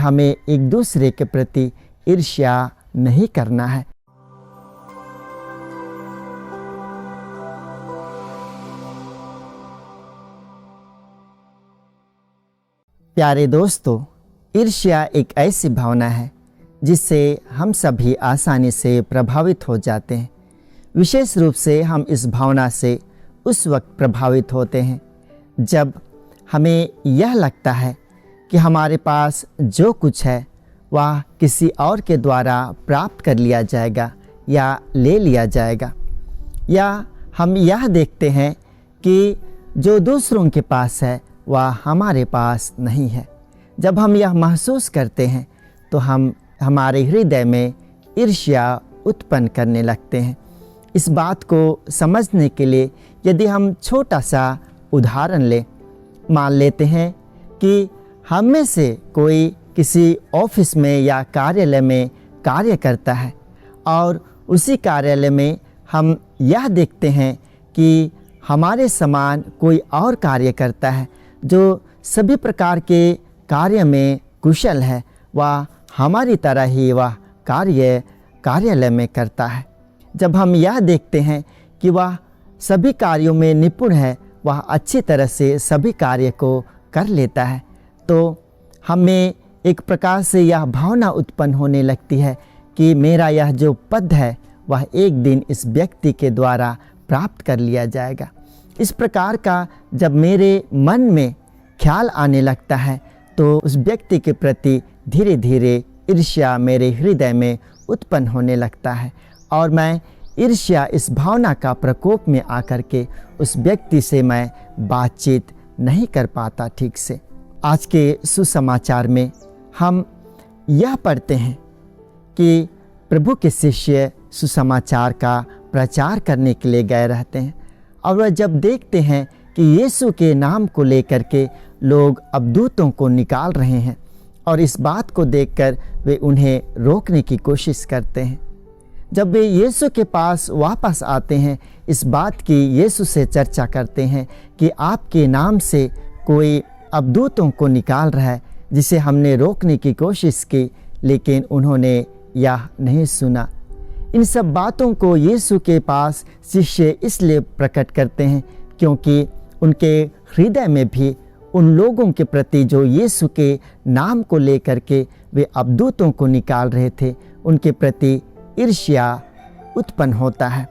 हमें एक दूसरे के प्रति ईर्ष्या नहीं करना है। प्यारे दोस्तों, ईर्ष्या एक ऐसी भावना है जिससे हम सभी आसानी से प्रभावित हो जाते हैं। विशेष रूप से हम इस भावना से उस वक्त प्रभावित होते हैं जब हमें यह लगता है कि हमारे पास जो कुछ है वह किसी और के द्वारा प्राप्त कर लिया जाएगा या ले लिया जाएगा, या हम यह देखते हैं कि जो दूसरों के पास है वह हमारे पास नहीं है। जब हम यह महसूस करते हैं तो हम हमारे हृदय में ईर्ष्या उत्पन्न करने लगते हैं। इस बात को समझने के लिए यदि हम छोटा सा उदाहरण लें, मान लेते हैं कि हम में से कोई किसी ऑफिस में या कार्यालय में कार्य करता है और उसी कार्यालय में हम यह देखते हैं कि हमारे समान कोई और कार्य करता है जो सभी प्रकार के कार्य में कुशल है। वह हमारी तरह ही वह कार्यालय में करता है। जब हम यह देखते हैं कि वह सभी कार्यों में निपुण है, वह अच्छी तरह से सभी कार्य को कर लेता है, तो हमें एक प्रकार से यह भावना उत्पन्न होने लगती है कि मेरा यह जो पद है वह एक दिन इस व्यक्ति के द्वारा प्राप्त कर लिया जाएगा। इस प्रकार का जब मेरे मन में ख्याल आने लगता है तो उस व्यक्ति के प्रति धीरे धीरे ईर्ष्या मेरे हृदय में उत्पन्न होने लगता है और मैं ईर्ष्या इस भावना का प्रकोप में आकर के उस व्यक्ति से मैं बातचीत नहीं कर पाता ठीक से। आज के सुसमाचार में हम यह पढ़ते हैं कि प्रभु के शिष्य सुसमाचार का प्रचार करने के लिए गए रहते हैं और वह जब देखते हैं कि यीशु के नाम को लेकर के लोग अबदूतों को निकाल रहे हैं और इस बात को देखकर वे उन्हें रोकने की कोशिश करते हैं। जब वे यीशु के पास वापस आते हैं, इस बात की यीशु से चर्चा करते हैं कि आपके नाम से कोई अबदूतों को निकाल रहा है, जिसे हमने रोकने की कोशिश की लेकिन उन्होंने यह नहीं सुना। इन सब बातों को यीशु के पास शिष्य इसलिए प्रकट करते हैं क्योंकि उनके हृदय में भी उन लोगों के प्रति जो यीशु के नाम को लेकर के वे अबदूतों को निकाल रहे थे, उनके प्रति ईर्ष्या उत्पन्न होता है।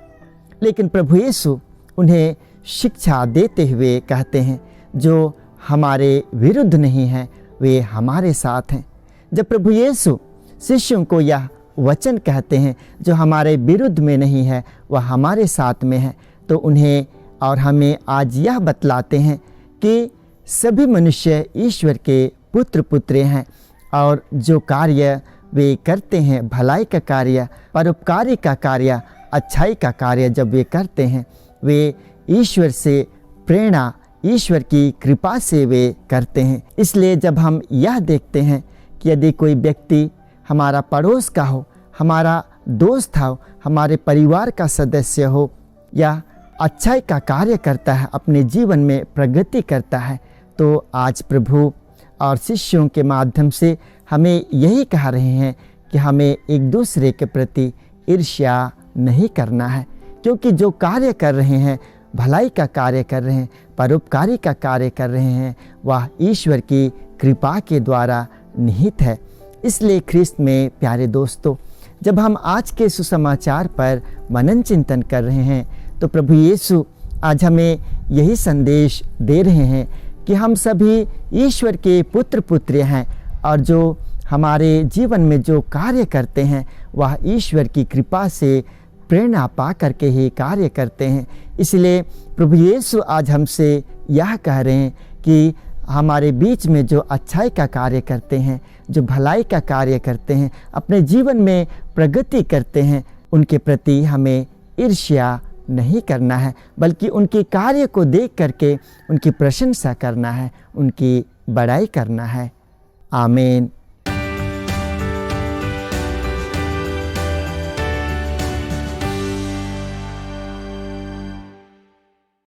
लेकिन प्रभु यीशु उन्हें शिक्षा देते हुए कहते हैं, जो हमारे विरुद्ध नहीं हैं वे हमारे साथ हैं। जब प्रभु यीशु शिष्यों को यह वचन कहते हैं, जो हमारे विरुद्ध में नहीं है वह हमारे साथ में है, तो उन्हें और हमें आज यह बतलाते हैं कि सभी मनुष्य ईश्वर के पुत्र पुत्री हैं और जो कार्य वे करते हैं, भलाई का कार्य, परोपकारी का कार्य, अच्छाई का कार्य जब वे करते हैं, वे ईश्वर से प्रेरणा, ईश्वर की कृपा से वे करते हैं। इसलिए जब हम यह देखते हैं कि यदि कोई व्यक्ति हमारा पड़ोस का हो, हमारा दोस्त हो, हमारे परिवार का सदस्य हो, या अच्छाई का कार्य करता है, अपने जीवन में प्रगति करता है, तो आज प्रभु और शिष्यों के माध्यम से हमें यही कह रहे हैं कि हमें एक दूसरे के प्रति ईर्ष्या नहीं करना है, क्योंकि जो कार्य कर रहे हैं, भलाई का कार्य कर रहे हैं, परोपकारी का कार्य कर रहे हैं, वह ईश्वर की कृपा के द्वारा निहित है। इसलिए ख्रिस्त में प्यारे दोस्तों, जब हम आज के सुसमाचार पर मनन चिंतन कर रहे हैं तो प्रभु यीशु आज हमें यही संदेश दे रहे हैं कि हम सभी ईश्वर के पुत्र पुत्री हैं और जो हमारे जीवन में जो कार्य करते हैं वह ईश्वर की कृपा से प्रेरणा पा करके ही कार्य करते हैं। इसलिए प्रभु यीशु आज हमसे यह कह रहे हैं कि हमारे बीच में जो अच्छाई का कार्य करते हैं, जो भलाई का कार्य करते हैं, अपने जीवन में प्रगति करते हैं, उनके प्रति हमें ईर्ष्या नहीं करना है, बल्कि उनके कार्य को देख करके उनकी प्रशंसा करना है, उनकी बड़ाई करना है। आमीन।